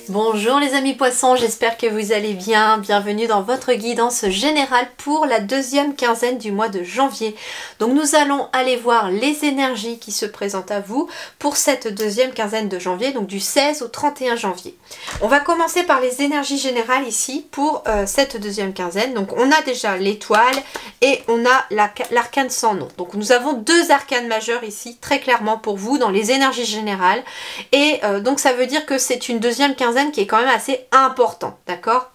Bonjour les amis poissons, j'espère que vous allez bien. Bienvenue dans votre guidance générale pour la deuxième quinzaine du mois de janvier. Donc nous allons aller voir les énergies qui se présentent à vous pour cette deuxième quinzaine de janvier, donc du 16 au 31 janvier. On va commencer par les énergies générales ici pour cette deuxième quinzaine. Donc on a déjà l'étoile et on a l'arcane sans nom. Donc nous avons deux arcanes majeurs ici très clairement pour vous dans les énergies générales. Et donc ça veut dire que c'est une deuxième quinzaine qui est quand même assez important, d'accord?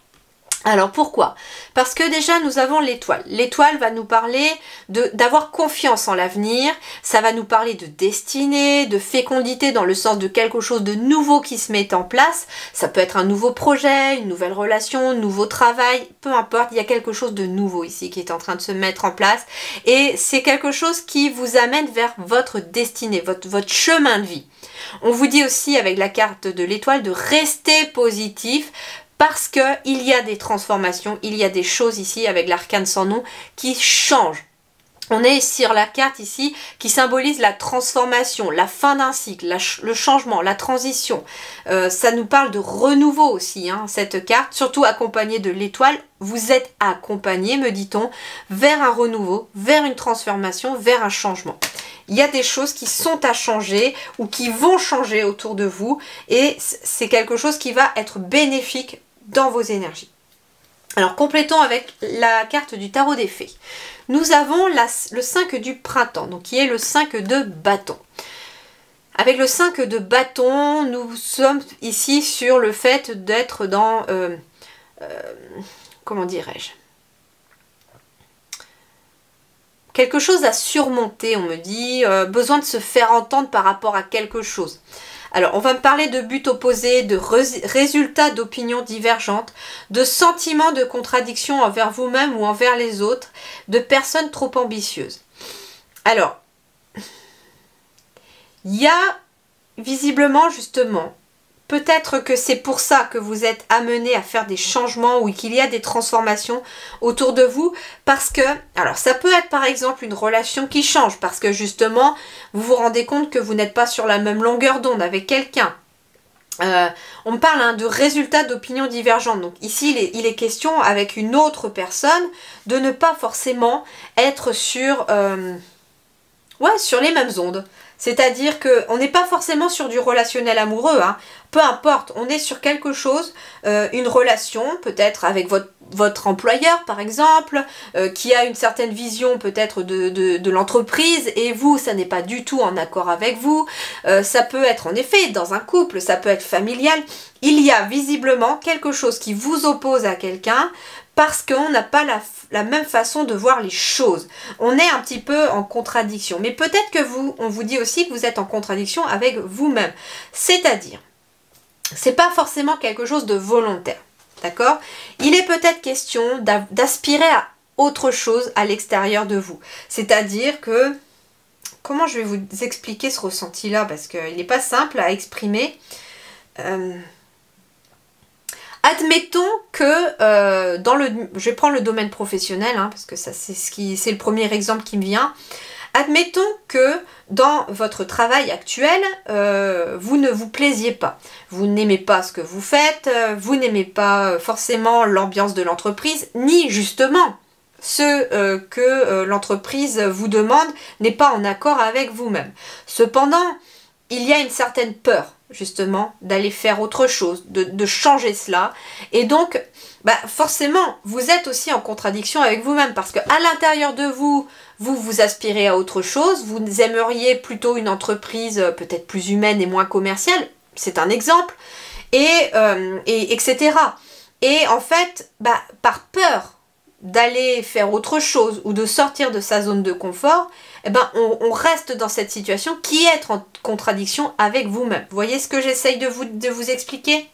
Alors pourquoi? Parce que déjà nous avons l'étoile. L'étoile va nous parler d'avoir confiance en l'avenir, ça va nous parler de destinée, de fécondité dans le sens de quelque chose de nouveau qui se met en place. Ça peut être un nouveau projet, une nouvelle relation, un nouveau travail, peu importe, il y a quelque chose de nouveau ici qui est en train de se mettre en place et c'est quelque chose qui vous amène vers votre destinée, votre chemin de vie. On vous dit aussi avec la carte de l'étoile de rester positif parce qu'il y a des transformations, il y a des choses ici avec l'arcane sans nom qui changent. On est sur la carte ici qui symbolise la transformation, la fin d'un cycle, le changement, la transition. Ça nous parle de renouveau aussi, hein, cette carte, surtout accompagnée de l'étoile. Vous êtes accompagné, me dit-on, vers un renouveau, vers une transformation, vers un changement. Il y a des choses qui sont à changer ou qui vont changer autour de vous et c'est quelque chose qui va être bénéfique dans vos énergies. Alors complétons avec la carte du tarot des fées. Nous avons le 5 du printemps, donc qui est le 5 de bâton. Avec le 5 de bâton, nous sommes ici sur le fait d'être dans... comment dirais-je ? Quelque chose à surmonter, on me dit, besoin de se faire entendre par rapport à quelque chose. Alors, on va me parler de buts opposés, de résultats d'opinions divergentes, de sentiments de contradiction envers vous-même ou envers les autres, de personnes trop ambitieuses. Alors, il y a visiblement justement... Peut-être que c'est pour ça que vous êtes amené à faire des changements ou qu'il y a des transformations autour de vous. Parce que, alors ça peut être par exemple une relation qui change. Parce que justement, vous vous rendez compte que vous n'êtes pas sur la même longueur d'onde avec quelqu'un. On me parle de résultats d'opinions divergentes. Donc ici, il est question avec une autre personne de ne pas forcément être sur les mêmes ondes. C'est-à-dire qu'on n'est pas forcément sur du relationnel amoureux, hein. Peu importe, on est sur quelque chose, une relation, peut-être avec votre employeur par exemple, qui a une certaine vision peut-être de l'entreprise et vous, ça n'est pas du tout en accord avec vous. Ça peut être en effet dans un couple, ça peut être familial. Il y a visiblement quelque chose qui vous oppose à quelqu'un parce qu'on n'a pas la même façon de voir les choses. On est un petit peu en contradiction. Mais peut-être que on vous dit aussi que vous êtes en contradiction avec vous-même. C'est-à-dire, c'est pas forcément quelque chose de volontaire. D'accord? Il est peut-être question d'aspirer à autre chose à l'extérieur de vous. C'est-à-dire que... Comment je vais vous expliquer ce ressenti-là? Parce qu'il n'est pas simple à exprimer. Admettons que je vais prendre le domaine professionnel, hein, parce que ça c'est le premier exemple qui me vient. Admettons que dans votre travail actuel, vous ne vous plaisiez pas. Vous n'aimez pas ce que vous faites, vous n'aimez pas forcément l'ambiance de l'entreprise, ni justement ce que l'entreprise vous demande n'est pas en accord avec vous-même. Cependant, il y a une certaine peur justement d'aller faire autre chose, de changer cela et donc forcément vous êtes aussi en contradiction avec vous-même parce qu'à l'intérieur de vous, vous aspirez à autre chose, vous aimeriez plutôt une entreprise peut-être plus humaine et moins commerciale, c'est un exemple, et etc. Et en fait, par peur d'aller faire autre chose ou de sortir de sa zone de confort, on reste dans cette situation qui est en contradiction avec vous-même. Vous voyez ce que j'essaye de vous expliquer ?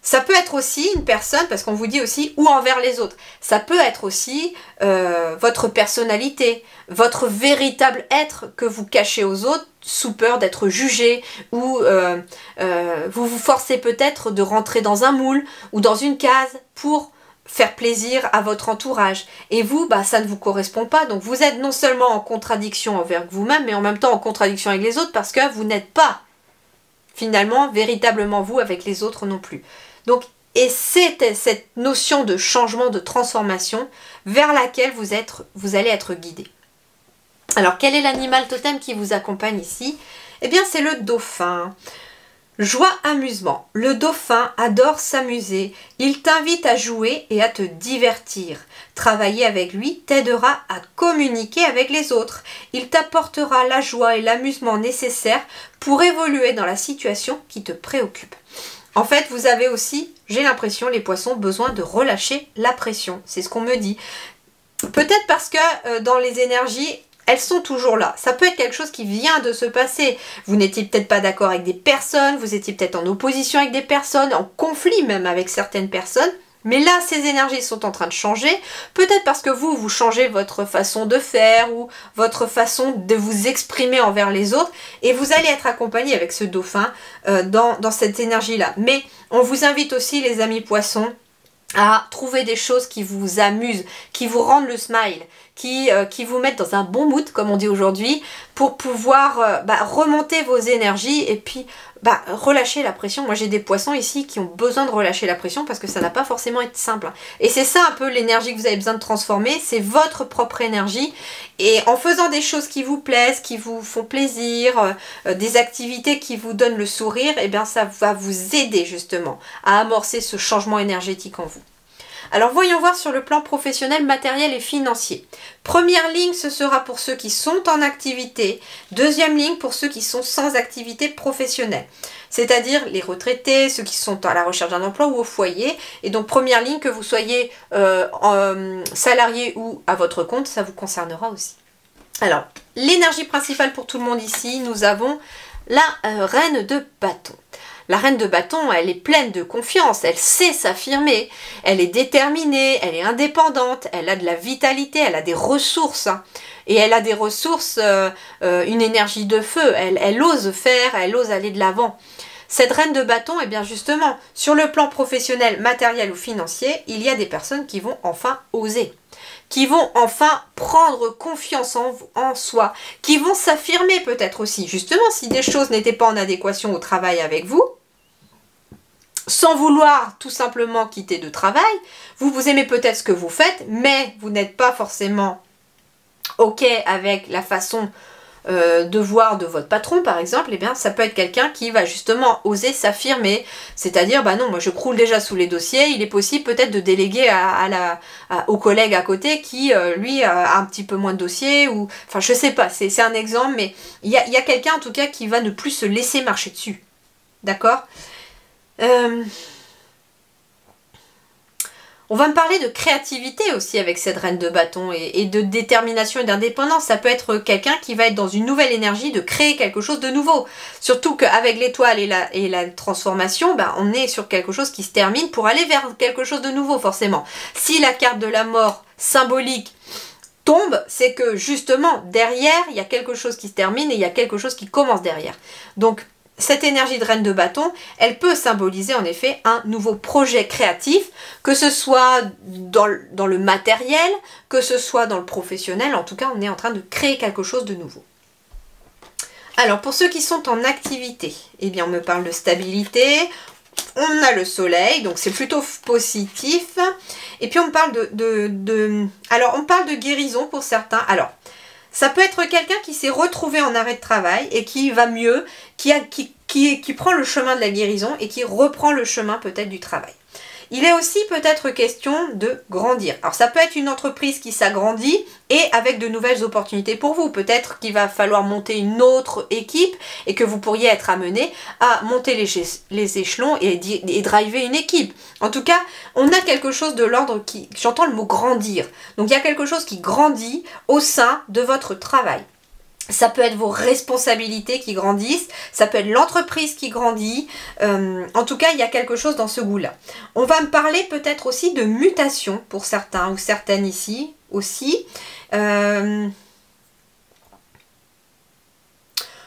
Ça peut être aussi une personne, parce qu'on vous dit aussi, ou envers les autres. Ça peut être aussi votre personnalité, votre véritable être que vous cachez aux autres sous peur d'être jugé, ou vous vous forcez peut-être de rentrer dans un moule ou dans une case pour faire plaisir à votre entourage. Et vous, bah, ça ne vous correspond pas. Donc vous êtes non seulement en contradiction envers vous-même, mais en même temps en contradiction avec les autres parce que vous n'êtes pas finalement véritablement vous avec les autres non plus. Donc, et c'est cette notion de changement, de transformation vers laquelle vous allez être guidé. Alors, quel est l'animal totem qui vous accompagne ici? Eh bien, c'est le dauphin. Joie, amusement. Le dauphin adore s'amuser. Il t'invite à jouer et à te divertir. Travailler avec lui t'aidera à communiquer avec les autres. Il t'apportera la joie et l'amusement nécessaires pour évoluer dans la situation qui te préoccupe. En fait, vous avez aussi, j'ai l'impression, les poissons, besoin de relâcher la pression. C'est ce qu'on me dit. Peut-être parce que dans les énergies, elles sont toujours là. Ça peut être quelque chose qui vient de se passer. Vous n'étiez peut-être pas d'accord avec des personnes, vous étiez peut-être en opposition avec des personnes, en conflit même avec certaines personnes. Mais là, ces énergies sont en train de changer. Peut-être parce que vous changez votre façon de faire ou votre façon de vous exprimer envers les autres. Et vous allez être accompagné avec ce dauphin dans cette énergie-là. Mais on vous invite aussi, les amis poissons, à trouver des choses qui vous amusent, qui vous rendent le smile, qui vous mettent dans un bon mood, comme on dit aujourd'hui, pour pouvoir remonter vos énergies et puis relâcher la pression. Moi, j'ai des poissons ici qui ont besoin de relâcher la pression parce que ça n'a pas forcément été simple. Et c'est ça un peu l'énergie que vous avez besoin de transformer, c'est votre propre énergie. Et en faisant des choses qui vous plaisent, qui vous font plaisir, des activités qui vous donnent le sourire, eh bien ça va vous aider justement à amorcer ce changement énergétique en vous. Alors voyons voir sur le plan professionnel, matériel et financier. Première ligne, ce sera pour ceux qui sont en activité. Deuxième ligne, pour ceux qui sont sans activité professionnelle. C'est-à-dire les retraités, ceux qui sont à la recherche d'un emploi ou au foyer. Et donc première ligne, que vous soyez salarié ou à votre compte, ça vous concernera aussi. Alors, l'énergie principale pour tout le monde ici, nous avons la reine de bâton. La reine de bâton, elle est pleine de confiance, elle sait s'affirmer, elle est déterminée, elle est indépendante, elle a de la vitalité, elle a des ressources. Et elle a des ressources, une énergie de feu, elle ose faire, elle ose aller de l'avant. Cette reine de bâton, eh bien justement, sur le plan professionnel, matériel ou financier, il y a des personnes qui vont enfin oser, qui vont enfin prendre confiance en soi, qui vont s'affirmer peut-être aussi. Justement, si des choses n'étaient pas en adéquation au travail avec vous, sans vouloir tout simplement quitter de travail, vous aimez peut-être ce que vous faites, mais vous n'êtes pas forcément OK avec la façon de voir de votre patron par exemple, eh bien ça peut être quelqu'un qui va justement oser s'affirmer, c'est-à-dire non, moi je croule déjà sous les dossiers, il est possible peut-être de déléguer au collègue à côté qui lui a un petit peu moins de dossiers, ou enfin je sais pas, c'est un exemple, mais il y a quelqu'un en tout cas qui va ne plus se laisser marcher dessus, d'accord? On va me parler de créativité aussi avec cette reine de bâton et de détermination et d'indépendance. Ça peut être quelqu'un qui va être dans une nouvelle énergie de créer quelque chose de nouveau. Surtout qu'avec l'étoile et la transformation, on est sur quelque chose qui se termine pour aller vers quelque chose de nouveau forcément. Si la carte de la mort symbolique tombe, c'est que justement derrière, il y a quelque chose qui se termine et il y a quelque chose qui commence derrière. Donc, cette énergie de reine de bâton, elle peut symboliser en effet un nouveau projet créatif, que ce soit dans le matériel, que ce soit dans le professionnel. En tout cas, on est en train de créer quelque chose de nouveau. Alors, pour ceux qui sont en activité, eh bien, on me parle de stabilité, on a le soleil, donc c'est plutôt positif. Et puis, on me parle alors, on parle de guérison pour certains. Alors, ça peut être quelqu'un qui s'est retrouvé en arrêt de travail et qui va mieux, qui prend le chemin de la guérison et qui reprend le chemin peut-être du travail. Il est aussi peut-être question de grandir. Alors ça peut être une entreprise qui s'agrandit et avec de nouvelles opportunités pour vous. Peut-être qu'il va falloir monter une autre équipe et que vous pourriez être amené à monter les échelons et driver une équipe. En tout cas, on a quelque chose de l'ordre qui... J'entends le mot grandir. Donc il y a quelque chose qui grandit au sein de votre travail. Ça peut être vos responsabilités qui grandissent, ça peut être l'entreprise qui grandit. En tout cas, il y a quelque chose dans ce goût-là. On va me parler peut-être aussi de mutation pour certains ou certaines ici aussi.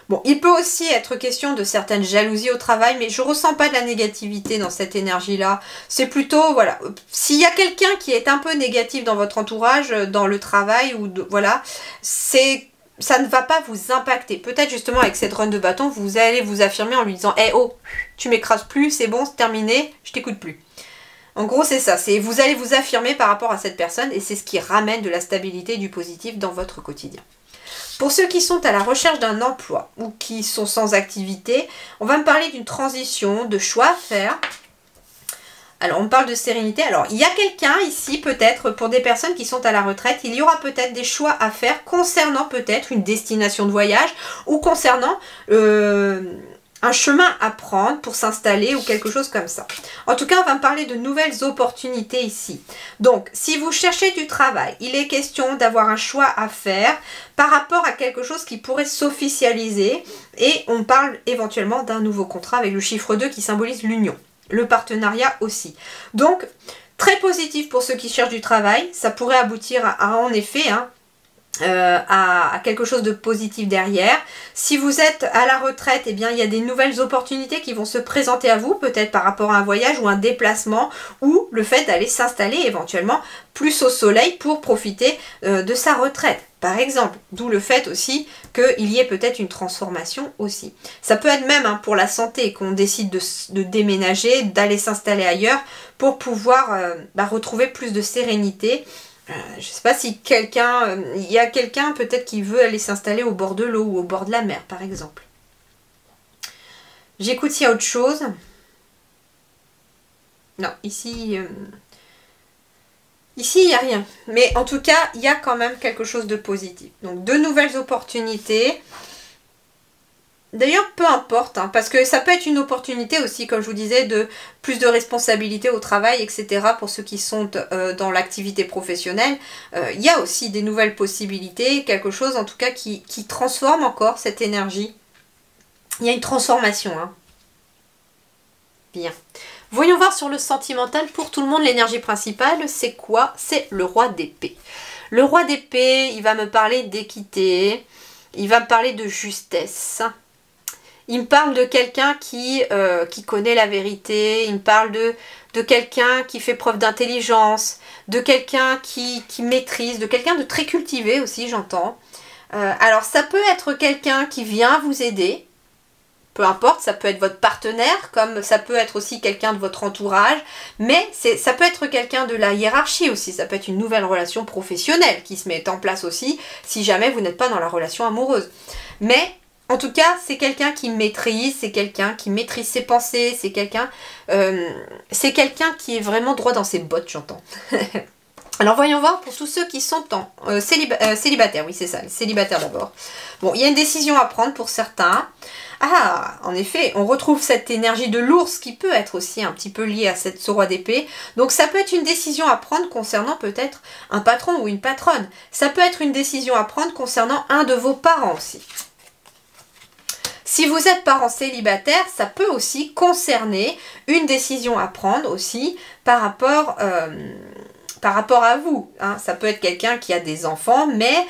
Bon, il peut aussi être question de certaines jalousies au travail, mais je ressens pas de la négativité dans cette énergie-là. C'est plutôt, voilà, s'il y a quelqu'un qui est un peu négatif dans votre entourage, dans le travail, ou voilà, ça ne va pas vous impacter. Peut-être justement avec cette run de bâton, vous allez vous affirmer en lui disant « Eh oh, tu m'écrases plus, c'est bon, c'est terminé, je t'écoute plus ». En gros, c'est ça, vous allez vous affirmer par rapport à cette personne et c'est ce qui ramène de la stabilité et du positif dans votre quotidien. Pour ceux qui sont à la recherche d'un emploi ou qui sont sans activité, on va me parler d'une transition, de choix à faire. Alors, on parle de sérénité. Alors, il y a quelqu'un ici, peut-être, pour des personnes qui sont à la retraite, il y aura peut-être des choix à faire concernant peut-être une destination de voyage ou concernant un chemin à prendre pour s'installer ou quelque chose comme ça. En tout cas, on va me parler de nouvelles opportunités ici. Donc, si vous cherchez du travail, il est question d'avoir un choix à faire par rapport à quelque chose qui pourrait s'officialiser et on parle éventuellement d'un nouveau contrat avec le chiffre 2 qui symbolise l'union. Le partenariat aussi. Donc, très positif pour ceux qui cherchent du travail. Ça pourrait aboutir à en effet, à quelque chose de positif derrière. Si vous êtes à la retraite, eh bien, il y a des nouvelles opportunités qui vont se présenter à vous, peut-être par rapport à un voyage ou un déplacement, ou le fait d'aller s'installer éventuellement plus au soleil pour profiter de sa retraite. Par exemple, d'où le fait aussi qu'il y ait peut-être une transformation aussi. Ça peut être même pour la santé qu'on décide de déménager, d'aller s'installer ailleurs pour pouvoir retrouver plus de sérénité. Je ne sais pas si il y a quelqu'un peut-être qui veut aller s'installer au bord de l'eau ou au bord de la mer par exemple. J'écoute s'il y a autre chose. Non, ici... Ici, il n'y a rien. Mais en tout cas, il y a quand même quelque chose de positif. Donc, de nouvelles opportunités. D'ailleurs, peu importe, parce que ça peut être une opportunité aussi, comme je vous disais, de plus de responsabilités au travail, etc. Pour ceux qui sont dans l'activité professionnelle. Il y a aussi des nouvelles possibilités, quelque chose en tout cas qui transforme encore cette énergie. Il y a une transformation. Bien. Voyons voir sur le sentimental, pour tout le monde, l'énergie principale, c'est quoi? C'est le roi d'épée. Le roi d'épée, il va me parler d'équité, il va me parler de justesse. Il me parle de quelqu'un qui connaît la vérité, il me parle de quelqu'un qui fait preuve d'intelligence, de quelqu'un qui maîtrise, de quelqu'un de très cultivé aussi, j'entends. Alors, ça peut être quelqu'un qui vient vous aider, peu importe, ça peut être votre partenaire, comme ça peut être aussi quelqu'un de votre entourage, mais ça peut être quelqu'un de la hiérarchie aussi, ça peut être une nouvelle relation professionnelle qui se met en place aussi, si jamais vous n'êtes pas dans la relation amoureuse. Mais, en tout cas, c'est quelqu'un qui maîtrise, c'est quelqu'un qui maîtrise ses pensées, c'est quelqu'un qui est vraiment droit dans ses bottes, j'entends. Alors voyons voir pour tous ceux qui sont en célibataires, oui c'est ça, les célibataires d'abord. Bon, il y a une décision à prendre pour certains. Ah, en effet, on retrouve cette énergie de l'ours qui peut être aussi un petit peu liée à ce roi d'épée. Donc ça peut être une décision à prendre concernant peut-être un patron ou une patronne. Ça peut être une décision à prendre concernant un de vos parents aussi. Si vous êtes parent célibataire, ça peut aussi concerner une décision à prendre aussi par rapport à vous. Ça peut être quelqu'un qui a des enfants, mais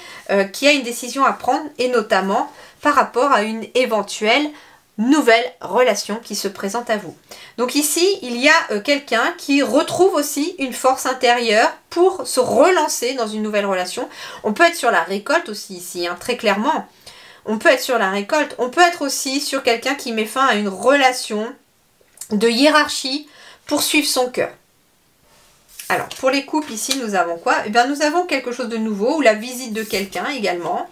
qui a une décision à prendre, et notamment par rapport à une éventuelle nouvelle relation qui se présente à vous. Donc ici, il y a quelqu'un qui retrouve aussi une force intérieure pour se relancer dans une nouvelle relation. On peut être sur la récolte aussi ici, très clairement. On peut être sur la récolte. On peut être aussi sur quelqu'un qui met fin à une relation de hiérarchie pour suivre son cœur. Alors, pour les couples, ici, nous avons quoi? Eh bien, nous avons quelque chose de nouveau, ou la visite de quelqu'un également.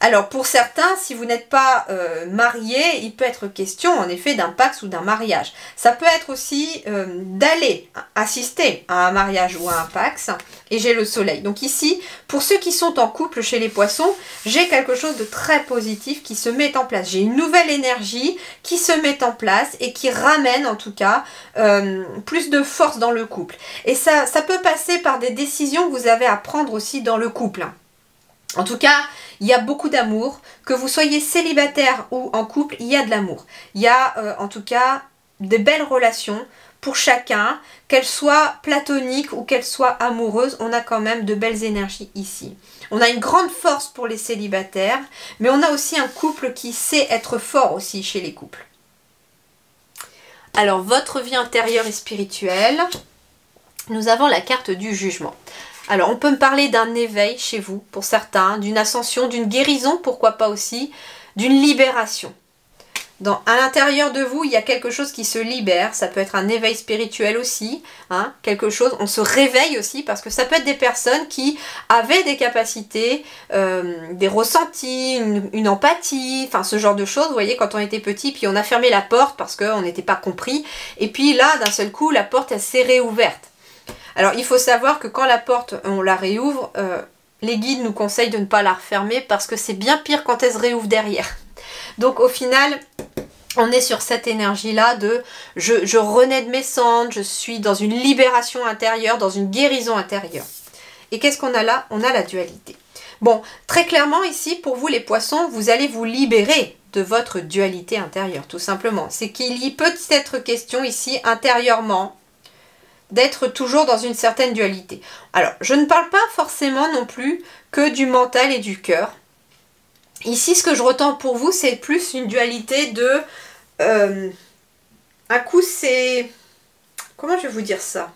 Alors, pour certains, si vous n'êtes pas marié, il peut être question, en effet, d'un pax ou d'un mariage. Ça peut être aussi d'aller assister à un mariage ou à un pax, et j'ai le soleil. Donc ici, pour ceux qui sont en couple chez les poissons, j'ai quelque chose de très positif qui se met en place. J'ai une nouvelle énergie qui se met en place et qui ramène, en tout cas, plus de force dans le couple. Et ça peut passer par des décisions que vous avez à prendre aussi dans le couple. En tout cas, il y a beaucoup d'amour. Que vous soyez célibataire ou en couple, il y a de l'amour. Il y a en tout cas de belles relations pour chacun, qu'elles soient platoniques ou qu'elles soient amoureuses. On a quand même de belles énergies ici. On a une grande force pour les célibataires, mais on a aussi un couple qui sait être fort aussi chez les couples. Alors, votre vie intérieure et spirituelle, nous avons la carte du jugement. Alors, on peut me parler d'un éveil chez vous, pour certains, d'une ascension, d'une guérison, pourquoi pas aussi, d'une libération. À l'intérieur de vous, il y a quelque chose qui se libère, ça peut être un éveil spirituel aussi, hein, quelque chose, on se réveille aussi, parce que ça peut être des personnes qui avaient des capacités, des ressentis, une empathie, enfin ce genre de choses, vous voyez, quand on était petit, puis on a fermé la porte parce qu'on n'était pas compris, et puis là, d'un seul coup, la porte, elle s'est réouverte. Alors, il faut savoir que quand la porte, on la réouvre, les guides nous conseillent de ne pas la refermer, parce que c'est bien pire quand elle se réouvre derrière. Donc au final, on est sur cette énergie-là de je renais de mes cendres, je suis dans une libération intérieure, dans une guérison intérieure. Et qu'est-ce qu'on a là? On a la dualité. Bon, très clairement ici, pour vous les poissons, vous allez vous libérer de votre dualité intérieure, tout simplement. C'est qu'il y peut être question ici, intérieurement, d'être toujours dans une certaine dualité. Alors, je ne parle pas forcément non plus que du mental et du cœur. Ici, ce que je ressens pour vous, c'est plus une dualité de... un coup, c'est... Comment je vais vous dire ça?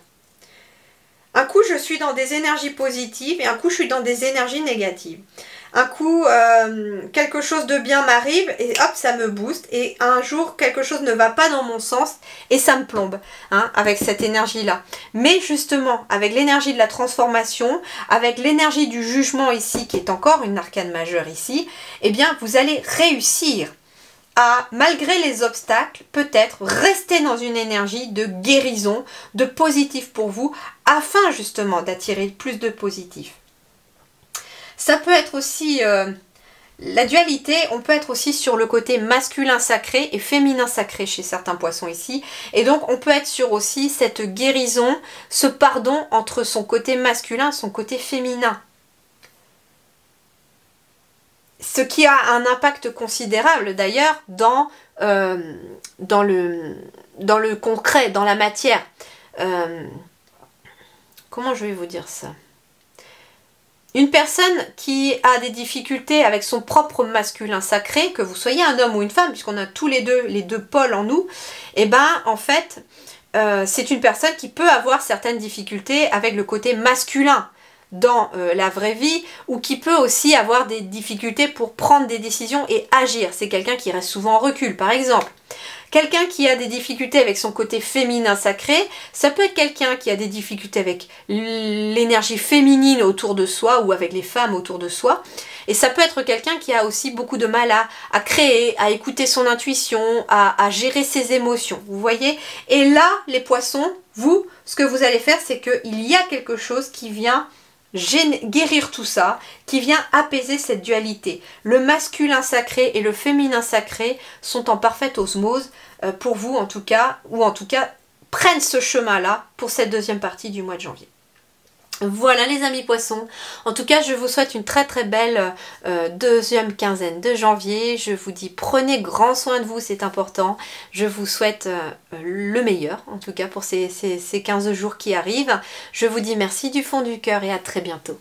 Un coup, je suis dans des énergies positives et un coup, je suis dans des énergies négatives. Un coup, quelque chose de bien m'arrive et hop, ça me booste. Et un jour, quelque chose ne va pas dans mon sens et ça me plombe, hein, avec cette énergie-là. Mais justement, avec l'énergie de la transformation, avec l'énergie du jugement ici, qui est encore une arcane majeure ici, eh bien, vous allez réussir à, malgré les obstacles, peut-être rester dans une énergie de guérison, de positif pour vous, afin justement d'attirer plus de positif. Ça peut être aussi, la dualité, on peut être aussi sur le côté masculin sacré et féminin sacré chez certains poissons ici. Et donc on peut être sur aussi cette guérison, ce pardon entre son côté masculin et son côté féminin. Ce qui a un impact considérable d'ailleurs dans le concret, dans la matière. Comment je vais vous dire ça? Une personne qui a des difficultés avec son propre masculin sacré, que vous soyez un homme ou une femme, puisqu'on a tous les deux pôles en nous, et ben en fait, c'est une personne qui peut avoir certaines difficultés avec le côté masculin dans la vraie vie, ou qui peut aussi avoir des difficultés pour prendre des décisions et agir. C'est quelqu'un qui reste souvent en recul, par exemple. Quelqu'un qui a des difficultés avec son côté féminin sacré, ça peut être quelqu'un qui a des difficultés avec l'énergie féminine autour de soi ou avec les femmes autour de soi. Et ça peut être quelqu'un qui a aussi beaucoup de mal à créer, à écouter son intuition, à gérer ses émotions. Vous voyez? Et là, les poissons, vous, ce que vous allez faire, c'est qu'il y a quelque chose qui vient guérir tout ça, qui vient apaiser cette dualité. Le masculin sacré et le féminin sacré sont en parfaite osmose pour vous en tout cas, ou en tout cas prennent ce chemin-là pour cette deuxième partie du mois de janvier. Voilà les amis poissons, en tout cas je vous souhaite une très très belle deuxième quinzaine de janvier. Je vous dis prenez grand soin de vous, c'est important. Je vous souhaite le meilleur en tout cas pour ces 15 jours qui arrivent. Je vous dis merci du fond du cœur et à très bientôt.